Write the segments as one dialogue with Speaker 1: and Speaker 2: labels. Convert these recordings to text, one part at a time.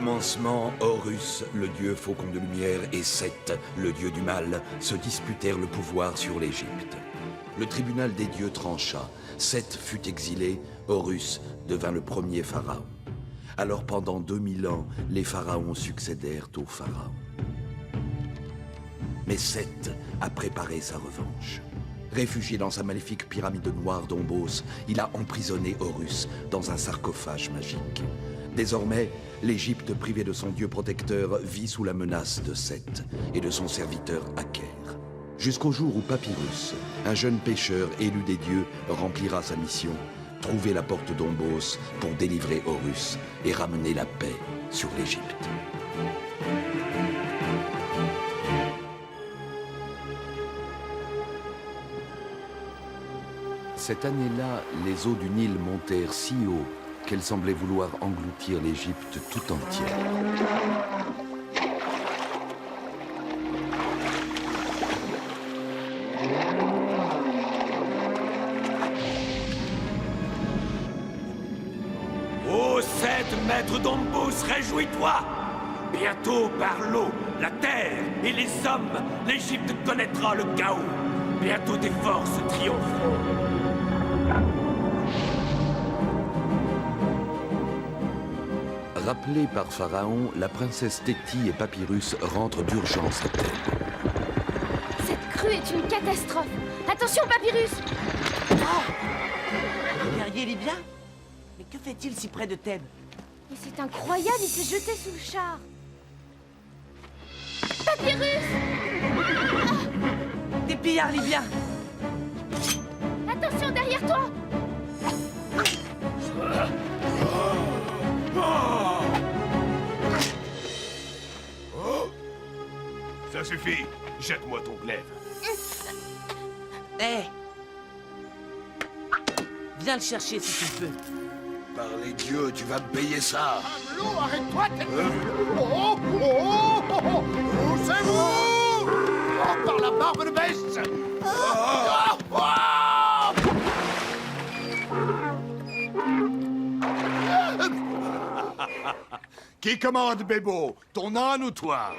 Speaker 1: commencement, Horus, le dieu faucon de lumière, et Seth, le dieu du mal, se disputèrent le pouvoir sur l'Égypte. Le tribunal des dieux trancha. Seth fut exilé, Horus devint le premier pharaon. Alors pendant 2000 ans, les pharaons succédèrent aux pharaons. Mais Seth a préparé sa revanche. Réfugié dans sa maléfique pyramide noire d'Ombos, il a emprisonné Horus dans un sarcophage magique. Désormais, l'Égypte privée de son dieu protecteur vit sous la menace de Seth et de son serviteur Aker. Jusqu'au jour où Papyrus, un jeune pêcheur élu des dieux, remplira sa mission, trouver la porte d'Ombos pour délivrer Horus et ramener la paix sur l'Égypte. Cette année-là, les eaux du Nil montèrent si haut qu'elles semblaient vouloir engloutir l'Égypte tout entière.
Speaker 2: Ô Seth, maître d'Ombos, réjouis-toi! Bientôt, par l'eau, la terre et les hommes, l'Égypte connaîtra le chaos. Bientôt tes forces triompheront.
Speaker 1: Rappelée par Pharaon, la princesse Téti et Papyrus rentrent d'urgence à Thèbes.
Speaker 3: Cette crue est une catastrophe. Attention, Papyrus!
Speaker 4: Le guerrier libyen? Mais que fait-il si près de Thèbes?
Speaker 3: Mais c'est incroyable, il s'est jeté sous le char. Papyrus!
Speaker 4: Des pillards libyens!
Speaker 3: Attention, derrière toi!
Speaker 2: Ça suffit, jette-moi ton glaive.
Speaker 4: Hé! Viens le chercher si tu peux.
Speaker 1: Par les dieux, tu vas me payer ça!
Speaker 5: Amelot, arrête-toi, tête de... Oh, oh, oh, oh, oh, oh, c'est vous! Oh, par la barbe de bête! Ah, ah, Qui commande, Bébo? Ton âne ou toi?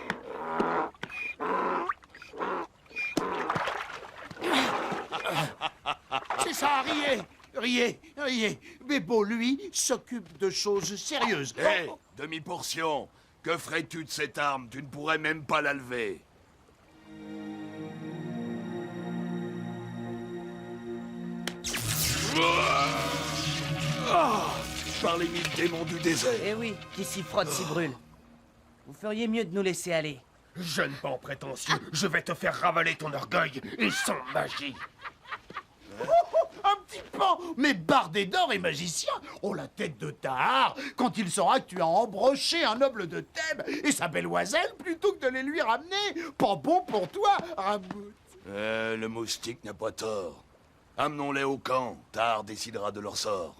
Speaker 5: C'est ça, riez! Riez, riez. Bébo, lui, s'occupe de choses sérieuses.
Speaker 1: Hé, demi-portion! Que ferais-tu de cette arme? Tu ne pourrais même pas la lever. Par les 1000 démons du désert!
Speaker 4: Eh oui, qui s'y frotte s'y brûle. Vous feriez mieux de nous laisser aller.
Speaker 2: Jeune pan prétentieux, je vais te faire ravaler ton orgueil et sans magie.
Speaker 5: Un petit pan, mais bardé d'or et magicien. Oh, la tête de Tahar, quand il saura que tu as embroché un noble de Thèbes et sa belle oiselle plutôt que de les lui ramener. Pas bon pour toi, Rabout.
Speaker 1: Le moustique n'a pas tort. Amenons-les au camp. Tahar décidera de leur sort.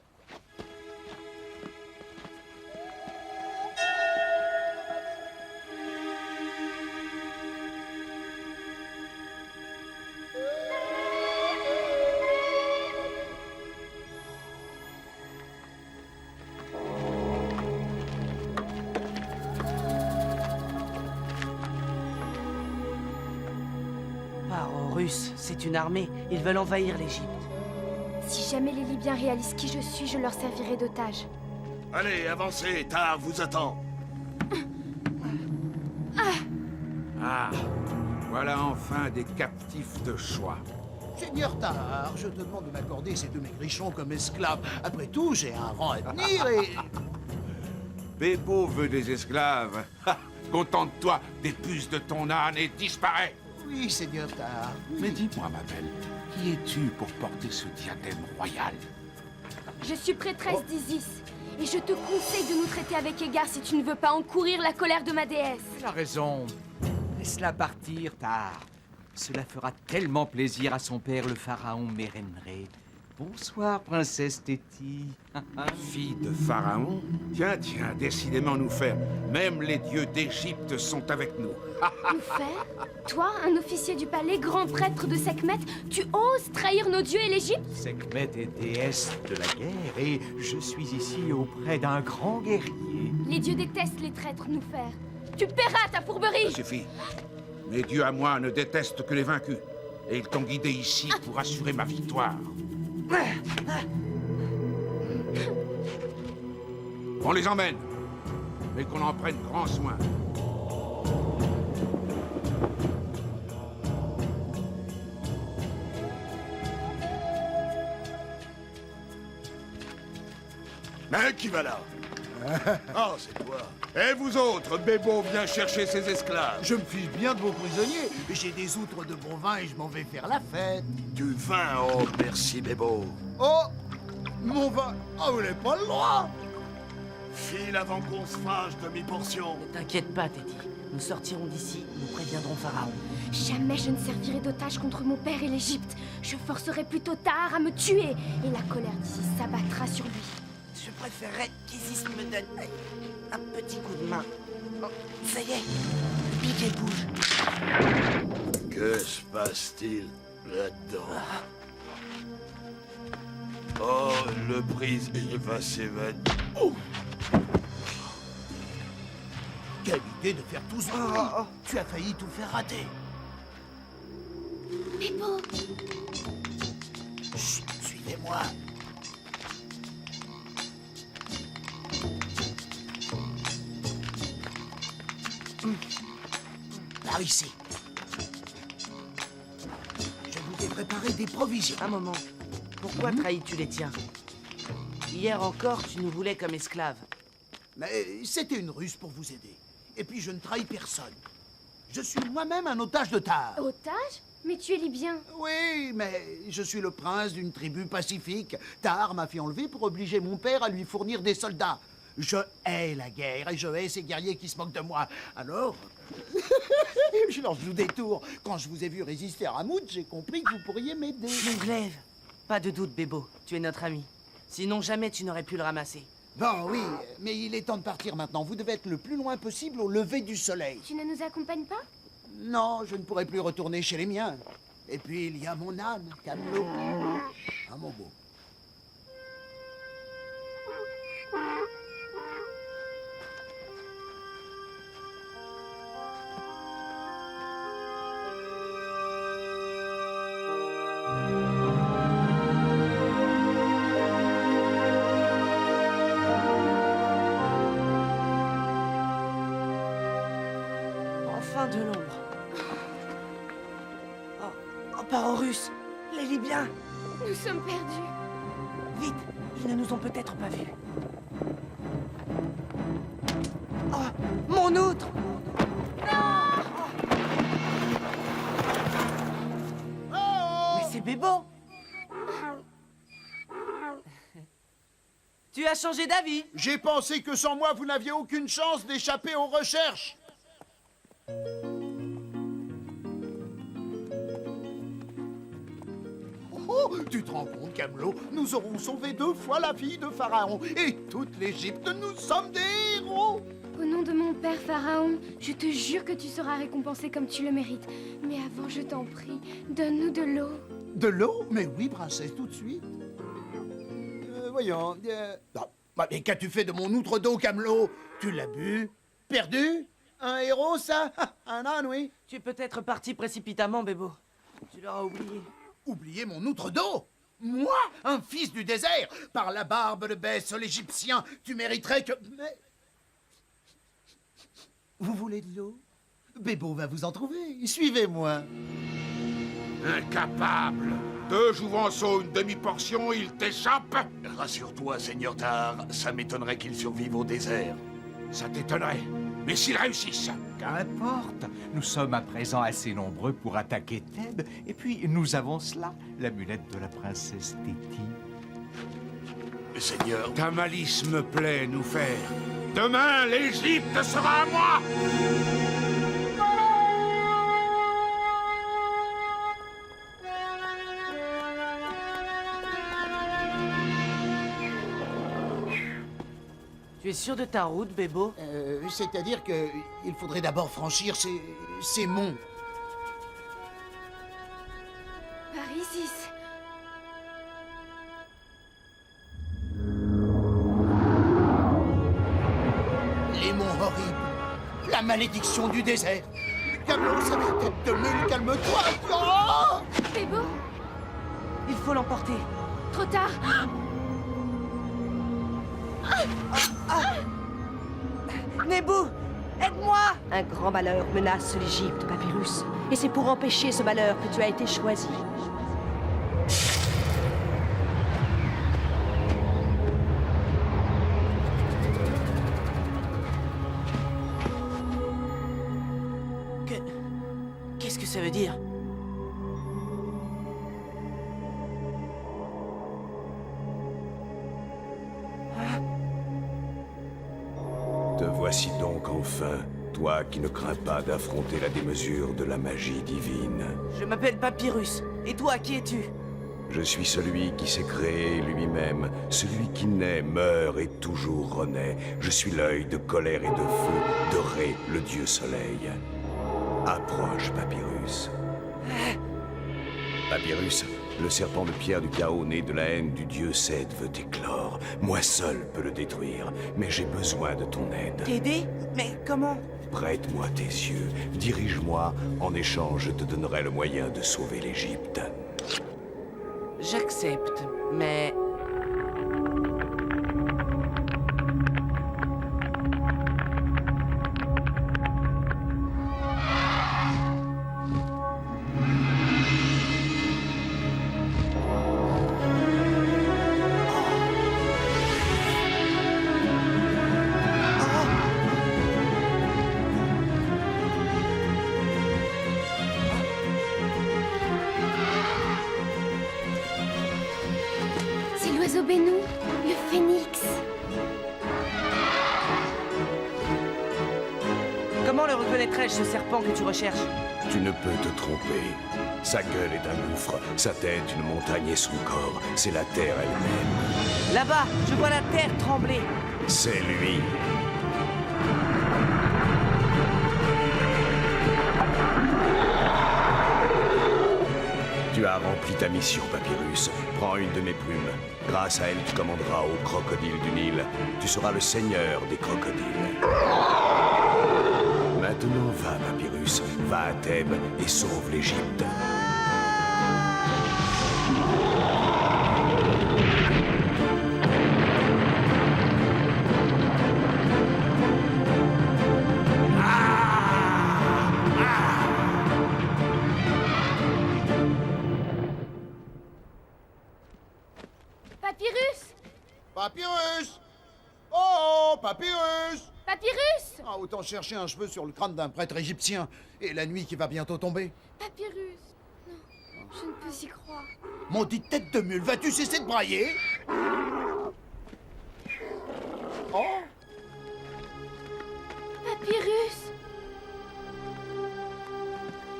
Speaker 4: Par Horus, c'est une armée. Ils veulent envahir l'Égypte.
Speaker 3: Si jamais les Libyens réalisent qui je suis, je leur servirai d'otage.
Speaker 1: Allez, avancez. Tahar vous attend.
Speaker 6: Ah, voilà enfin des captifs de choix.
Speaker 5: Seigneur Tahar, je te demande de m'accorder ces deux maigrichons comme esclaves. Après tout, j'ai un rang à tenir et...
Speaker 6: Bébo veut des esclaves. Ha, contente-toi des puces de ton âne et disparais.
Speaker 5: Oui, Seigneur Tahar.
Speaker 6: Mais dis-moi, ma belle, qui es-tu pour porter ce diadème royal?
Speaker 3: Je suis prêtresse d'Isis, et je te conseille de nous traiter avec égard si tu ne veux pas encourir la colère de ma déesse.
Speaker 7: Il a raison. Laisse-la partir, Tahar. Cela fera tellement plaisir à son père, le pharaon Mérémré.
Speaker 8: Bonsoir, princesse Téti.
Speaker 6: Fille de Pharaon? Tiens, tiens, décidément nous faire. Même les dieux d'Égypte sont avec nous.
Speaker 3: Noufer, toi, un officier du palais, grand prêtre de Sekhmet, tu oses trahir nos dieux et l'Égypte?
Speaker 7: Sekhmet est déesse de la guerre et je suis ici auprès d'un grand guerrier.
Speaker 3: Les dieux détestent les traîtres, Noufer. Tu paieras ta fourberie!
Speaker 6: Ça suffit. Mes dieux à moi ne détestent que les vaincus. Et ils t'ont guidé ici pour assurer ma victoire. On les emmène, mais qu'on en prenne grand soin.
Speaker 5: Mais qui va là? Ah, c'est toi.
Speaker 6: Et vous autres, Bébo vient chercher ses esclaves.
Speaker 5: Je me fiche bien de vos prisonniers. J'ai des outres de bon vin et je m'en vais faire la fête.
Speaker 9: Du vin, oh, merci, Bébo.
Speaker 5: Oh, mon vin. Ah, vous n'avez pas le droit.
Speaker 9: File avant qu'on se fâche, demi-portion.
Speaker 4: Ne t'inquiète pas, Teddy. Nous sortirons d'ici, nous préviendrons Pharaon.
Speaker 3: Jamais je ne servirai d'otage contre mon père et l'Égypte. Je forcerai plutôt Tahar à me tuer, et la colère d'Isis s'abattra sur lui.
Speaker 4: Je préférerais qu'Isis me donne un petit coup de main. Oh, ça y est, le piquet bouge.
Speaker 9: Que se passe-t-il là-dedans? Oh, le prisonnier va s'évader. Oh!
Speaker 5: Quelle idée de faire tout ce bruit. Tu as failli tout faire rater.
Speaker 3: Bébo,
Speaker 5: Chut, suivez-moi. Par ici. Je vous ai préparé des provisions.
Speaker 4: Un moment. Pourquoi trahis-tu les tiens? Hier encore, tu nous voulais comme esclaves.
Speaker 5: Mais c'était une ruse pour vous aider. Et puis je ne trahis personne. Je suis moi-même un otage de Tahar.
Speaker 3: otage? Mais tu es libyen.
Speaker 5: Oui, mais je suis le prince d'une tribu pacifique. Tahar m'a fait enlever pour obliger mon père à lui fournir des soldats. Je hais la guerre et je hais ces guerriers qui se moquent de moi. Alors, je leur joue des tours. Quand je vous ai vu résister à Ramoud, j'ai compris que vous pourriez m'aider.
Speaker 4: Mon glaive. Pas de doute, Bébo. Tu es notre ami. Sinon, jamais tu n'aurais pu le ramasser.
Speaker 5: Bon, oui, mais il est temps de partir maintenant. Vous devez être le plus loin possible au lever du soleil.
Speaker 3: Tu ne nous accompagnes pas?
Speaker 5: Non, je ne pourrai plus retourner chez les miens. Et puis, il y a mon âne, Camelot. Ah, mon beau.
Speaker 4: Enfin de l'ombre. Oh, par Horus, les Libyens.
Speaker 3: Nous sommes perdus.
Speaker 4: Vite, ils ne nous ont peut-être pas vus. Oh, mon outre! Mais c'est Bébo! Tu as changé d'avis?
Speaker 5: J'ai pensé que sans moi, vous n'aviez aucune chance d'échapper aux recherches. Oh, tu te rends compte, Camelot? Nous aurons sauvé 2 fois la fille de Pharaon. Et toute l'Égypte, nous sommes des héros.
Speaker 3: Au nom de mon père Pharaon, je te jure que tu seras récompensé comme tu le mérites. Mais avant, je t'en prie, donne-nous de l'eau.
Speaker 5: De l'eau? Mais oui, princesse, tout de suite. Voyons. Non. Bah, mais qu'as-tu fait de mon outre d'eau, Camelot? Tu l'as bu? Perdu? Un héros, ça? Un âne, oui.
Speaker 4: Tu es peut-être parti précipitamment, Bébo. Tu l'auras oublié.
Speaker 5: Oublier mon outre d'eau? Moi, un fils du désert? Par la barbe de Bès, l'Égyptien, tu mériterais que... Mais... Vous voulez de l'eau? Bébo va vous en trouver. Suivez-moi.
Speaker 6: Incapable. 2 jouvenceaux, une demi-portion, il t'échappe.
Speaker 9: Rassure-toi, Seigneur Tahar, ça m'étonnerait qu'il survive au désert.
Speaker 6: Ça t'étonnerait. Mais s'ils réussissent.
Speaker 7: Qu'importe, nous sommes à présent assez nombreux pour attaquer Thèbes, et puis nous avons cela, l'amulette de la princesse Téti.
Speaker 9: Seigneur,
Speaker 6: Ta malice me plaît, nous faire. Demain, l'Égypte sera à moi.
Speaker 4: Tu es sûr de ta route, Bébo?
Speaker 5: C'est-à-dire que il faudrait d'abord franchir ces monts.
Speaker 3: Par Isis.
Speaker 5: Les monts horribles. La malédiction du désert. Camelos, tête de mule, calme-toi. Oh
Speaker 3: Bébo,
Speaker 4: Il faut l'emporter.
Speaker 3: trop tard.
Speaker 4: Nebou, aide-moi!
Speaker 10: Un grand malheur menace l'Égypte, Papyrus. Et c'est pour empêcher ce malheur que tu as été choisi.
Speaker 4: Qu'est-ce que ça veut dire?
Speaker 11: Te voici donc enfin, toi qui ne crains pas d'affronter la démesure de la magie divine.
Speaker 4: Je m'appelle Papyrus. Et toi, qui es-tu?
Speaker 11: Je suis celui qui s'est créé lui-même, celui qui naît, meurt et toujours renaît. Je suis l'œil de colère et de feu de Ré, le dieu soleil. Approche, Papyrus. Papyrus, le serpent de pierre du chaos né de la haine du dieu Seth veut éclore. Moi seul peux le détruire, mais j'ai besoin de ton aide.
Speaker 4: T'aider? Mais comment?
Speaker 11: Prête-moi tes yeux, dirige-moi, en échange je te donnerai le moyen de sauver l'Égypte.
Speaker 4: J'accepte, mais...
Speaker 3: C'est l'oiseau Bénou, le phénix.
Speaker 4: Comment le reconnaîtrais-je, ce serpent que tu recherches?
Speaker 11: Tu ne peux te tromper. Sa gueule est un gouffre, sa tête une montagne et son corps, c'est la terre elle-même.
Speaker 4: Là-bas, je vois la terre trembler.
Speaker 11: C'est lui. Tu as rempli ta mission, Papyrus. Prends une de mes plumes. Grâce à elle, tu commanderas aux crocodiles du Nil. Tu seras le seigneur des crocodiles. Maintenant, va, Papyrus. Va à Thèbes et sauve l'Égypte.
Speaker 3: Papyrus!
Speaker 5: Papyrus! Oh, Papyrus!
Speaker 3: Papyrus!
Speaker 5: Ah, autant chercher un cheveu sur le crâne d'un prêtre égyptien. Et la nuit qui va bientôt tomber.
Speaker 3: Papyrus! Non, je ne peux y croire.
Speaker 5: Maudite tête de mule, vas-tu cesser de brailler? Oh!
Speaker 3: Papyrus!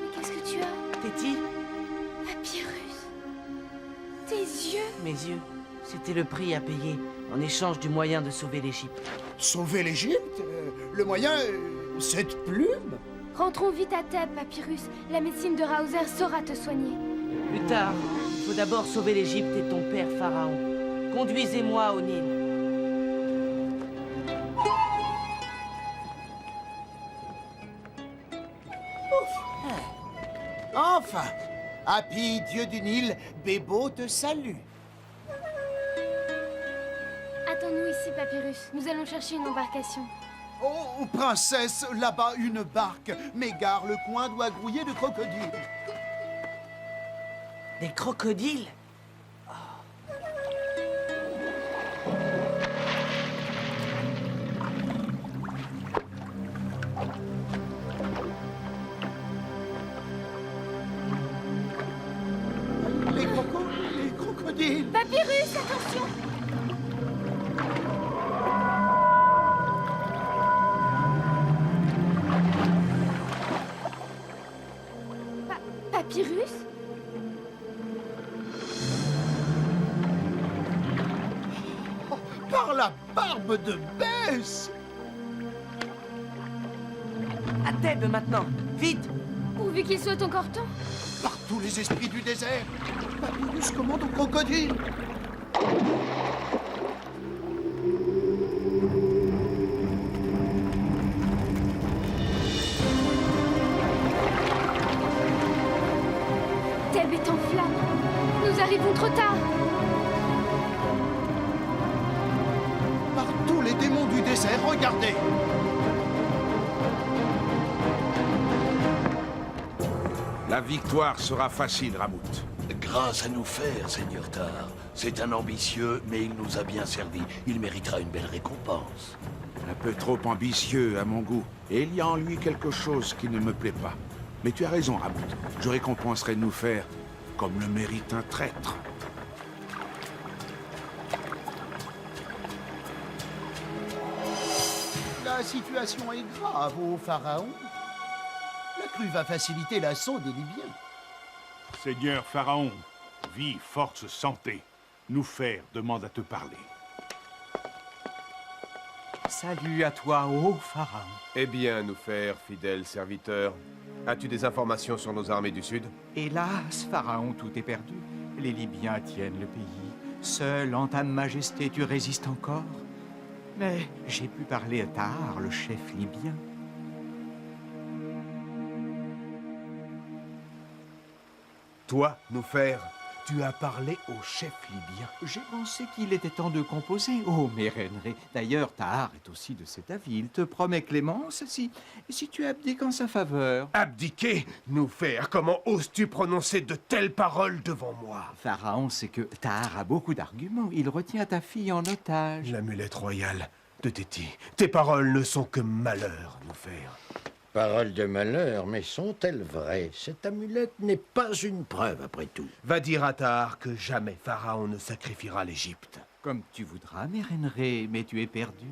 Speaker 3: Mais qu'est-ce que tu as?
Speaker 4: Téti,
Speaker 3: Papyrus! Tes yeux!
Speaker 4: mes yeux, c'était le prix à payer en échange du moyen de sauver l'Égypte.
Speaker 5: Sauver l'Égypte? Le moyen, cette plume?
Speaker 3: Rentrons vite à Thèbes, Papyrus. La médecine de Raozer saura te soigner.
Speaker 4: Plus tard, il faut d'abord sauver l'Égypte et ton père Pharaon. Conduisez-moi au Nil.
Speaker 5: Enfin! Happy, dieu du Nil, Bébo te salue.
Speaker 3: Attends-nous ici, Papyrus. Nous allons chercher une embarcation.
Speaker 5: Oh, princesse, là-bas, une barque. Mais gare, le coin doit grouiller de crocodiles.
Speaker 4: Des crocodiles?
Speaker 5: Les crocodiles.
Speaker 3: Papyrus, attention! Papyrus?
Speaker 5: Par la barbe de Bess!
Speaker 4: À Thèbes maintenant, vite!
Speaker 3: Pourvu qu'il soit encore temps.
Speaker 5: Par tous les esprits du désert, Papyrus commande au crocodile!
Speaker 3: Thèbes est en flammes. Nous arrivons trop tard.
Speaker 5: Par tous les démons du désert, regardez!
Speaker 6: La victoire sera facile, Ramout.
Speaker 9: Grâce à nous faire, Seigneur Tar. C'est un ambitieux, mais il nous a bien servi. Il méritera une belle récompense.
Speaker 6: Un peu trop ambitieux à mon goût. Et il y a en lui quelque chose qui ne me plaît pas. Mais tu as raison, Ramout. Je récompenserai nous faire comme le mérite un traître.
Speaker 5: La situation est grave au pharaon. La crue va faciliter l'assaut des Libyens.
Speaker 12: Seigneur Pharaon, vie, force, santé. Nous faire demande à te parler.
Speaker 7: Salut à toi, ô Pharaon.
Speaker 13: Eh bien, nous faire, fidèle serviteur. As-tu des informations sur nos armées du Sud?
Speaker 7: Hélas, Pharaon, tout est perdu. Les Libyens tiennent le pays. Seul en ta majesté, tu résistes encore. Mais j'ai pu parler à Tahar, le chef libyen.
Speaker 13: Toi, nous faire, tu as parlé au chef libyen.
Speaker 7: J'ai pensé qu'il était temps de composer, ô Mérenré. D'ailleurs, Tahar est aussi de cet avis. Il te promet clémence si tu abdiques en sa faveur.
Speaker 13: Abdiquer? Nous faire, comment oses-tu prononcer de telles paroles devant moi?
Speaker 7: Pharaon, c'est que Tahar a beaucoup d'arguments. Il retient ta fille en otage.
Speaker 13: L'amulette royale de Téti. Tes paroles ne sont que malheur, nous faire.
Speaker 14: Paroles de malheur, mais sont-elles vraies? Cette amulette n'est pas une preuve, après tout.
Speaker 13: Va dire à Tahar que jamais Pharaon ne sacrifiera l'Égypte.
Speaker 7: Comme tu voudras, Mérenré, mais tu es perdu.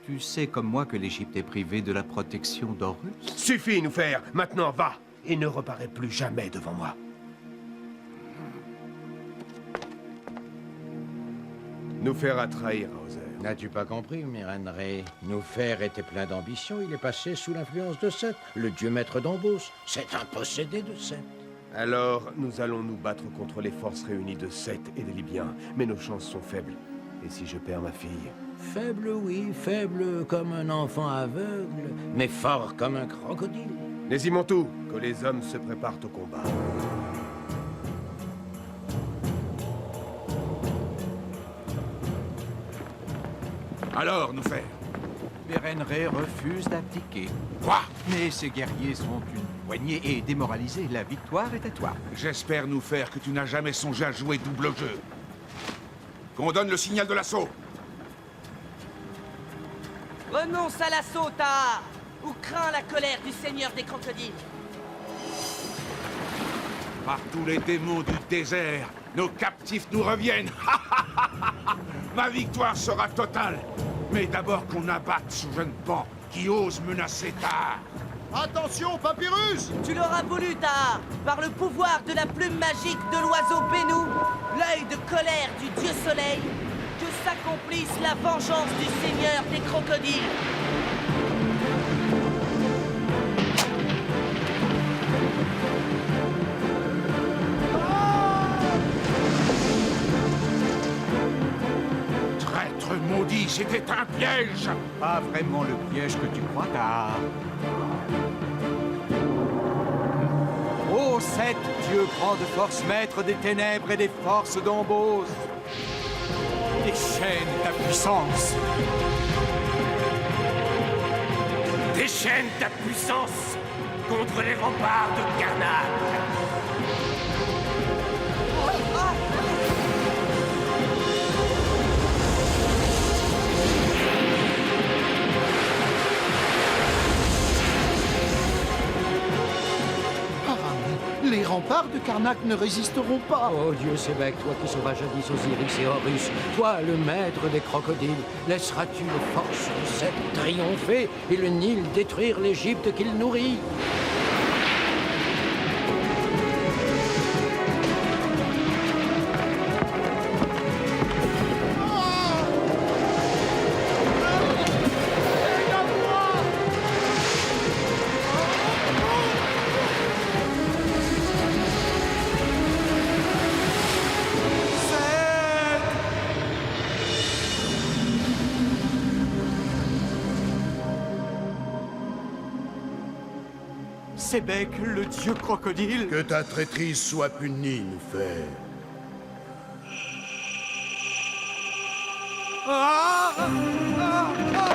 Speaker 7: Tu sais comme moi que l'Égypte est privée de la protection d'Horus.
Speaker 13: Suffit, nous faire. Maintenant, va et ne reparais plus jamais devant moi. Nous faire à trahir, Hauser.
Speaker 14: N'as-tu pas compris, Mérenré? Noufer était plein d'ambition, il est passé sous l'influence de Seth, le dieu maître d'Ombos. C'est un possédé de Seth.
Speaker 13: Alors, nous allons nous battre contre les forces réunies de Seth et des Libyens. Mais nos chances sont faibles. Et si je perds ma fille?
Speaker 14: Faible, oui, faible comme un enfant aveugle, mais fort comme un crocodile.
Speaker 13: Nésimontou, que les hommes se préparent au combat.
Speaker 6: Alors, nous faire.
Speaker 7: Mérenré refuse d'abdiquer.
Speaker 6: Quoi?
Speaker 7: Mais ces guerriers sont une poignée et démoralisés. La victoire est à toi.
Speaker 6: J'espère, nous faire, que tu n'as jamais songé à jouer double jeu. Qu'on donne le signal de l'assaut.
Speaker 4: Renonce à l'assaut, Tahar, ou crains la colère du seigneur des crocodiles.
Speaker 6: Par tous les démons du désert, nos captifs nous reviennent. Ma victoire sera totale. Mais d'abord qu'on abatte ce jeune pan qui ose menacer Tahar.
Speaker 5: Attention, Papyrus!
Speaker 4: Tu l'auras voulu, Tahar, par le pouvoir de la plume magique de l'oiseau Bénou, l'œil de colère du dieu soleil, que s'accomplisse la vengeance du seigneur des crocodiles.
Speaker 6: Traître maudit, c'était un piège.
Speaker 7: Pas vraiment le piège que tu crois, Tahar. Ô Seth, Dieu grand de force, maître des ténèbres et des forces d'Ombos, déchaîne ta puissance.
Speaker 2: Déchaîne ta puissance contre les remparts de Karnak.
Speaker 5: Les remparts de Karnak ne résisteront pas.
Speaker 14: Oh Dieu Sébec, toi qui sauvas jadis Osiris et Horus, toi le maître des crocodiles, laisseras-tu les forces de Seth triompher et le Nil détruire l'Égypte qu'il nourrit?
Speaker 7: Sebek, le dieu crocodile.
Speaker 5: Que ta traîtrise soit punie, nous fait.
Speaker 7: Ah, ah, ah.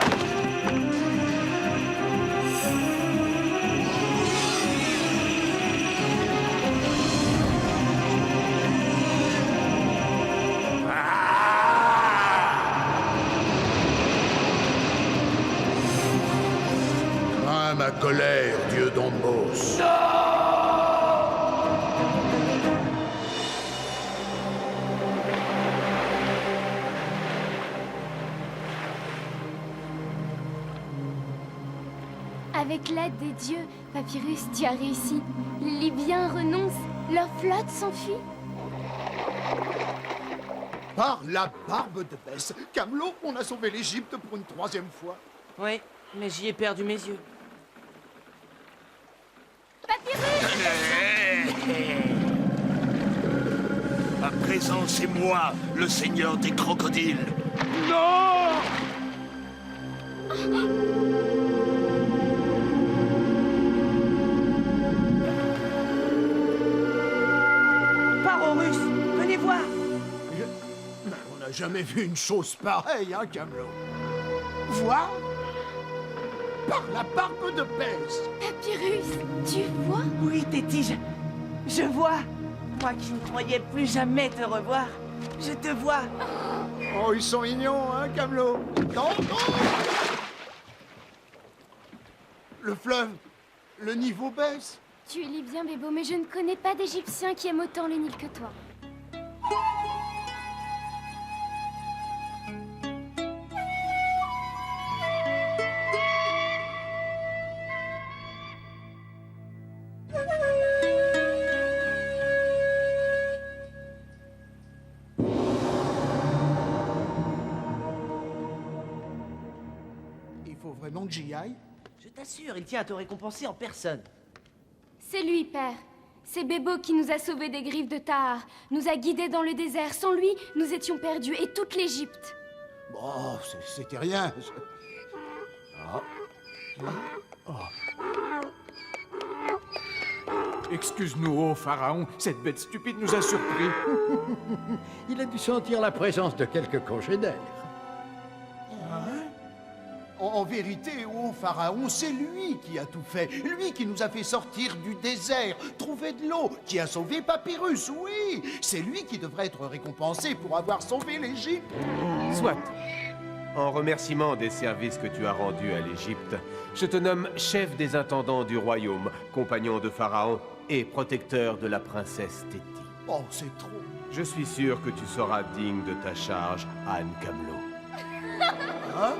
Speaker 5: Crains ma colère, dieu Dombos.
Speaker 3: Avec l'aide des dieux, Papyrus, tu as réussi. Les Libyens renoncent, leur flotte s'enfuit.
Speaker 5: Par la barbe de Bess, Camelot, on a sauvé l'Égypte pour une 3e fois.
Speaker 4: Oui, mais j'y ai perdu mes yeux.
Speaker 9: À présent, c'est moi, le seigneur des crocodiles.
Speaker 12: Non!
Speaker 4: Parorus, venez voir.
Speaker 5: On n'a jamais vu une chose pareille, hein, Camelot. Voir? Par la barbe de Bess.
Speaker 3: Papyrus, tu vois?
Speaker 4: Oui, Téti, je vois. Moi qui ne croyais plus jamais te revoir, je te vois.
Speaker 5: Oh, ils sont mignons, hein, Camelot. Non, non! Le fleuve, le niveau baisse.
Speaker 3: Tu es libyen, Bébo, mais je ne connais pas d'Égyptien qui aime autant le Nil que toi.
Speaker 5: Il faut vraiment que j'y aille?
Speaker 4: Je t'assure, il tient à te récompenser en personne.
Speaker 3: C'est lui, père. C'est Bébo qui nous a sauvés des griffes de Tahar, nous a guidés dans le désert. Sans lui, nous étions perdus, et toute l'Égypte.
Speaker 5: Bon, c'était rien.
Speaker 7: Excuse-nous, ô pharaon, cette bête stupide nous a surpris.
Speaker 14: Il a dû sentir la présence de quelques congénères.
Speaker 5: En vérité, ô Pharaon, c'est lui qui a tout fait. Lui qui nous a fait sortir du désert, trouver de l'eau, qui a sauvé Papyrus, oui. C'est lui qui devrait être récompensé pour avoir sauvé l'Égypte.
Speaker 13: Soit. En remerciement des services que tu as rendus à l'Égypte, je te nomme chef des intendants du royaume, compagnon de Pharaon et protecteur de la princesse Téti.
Speaker 5: Oh, c'est trop.
Speaker 13: Je suis sûr que tu seras digne de ta charge, Anne Camelot.
Speaker 5: Hein?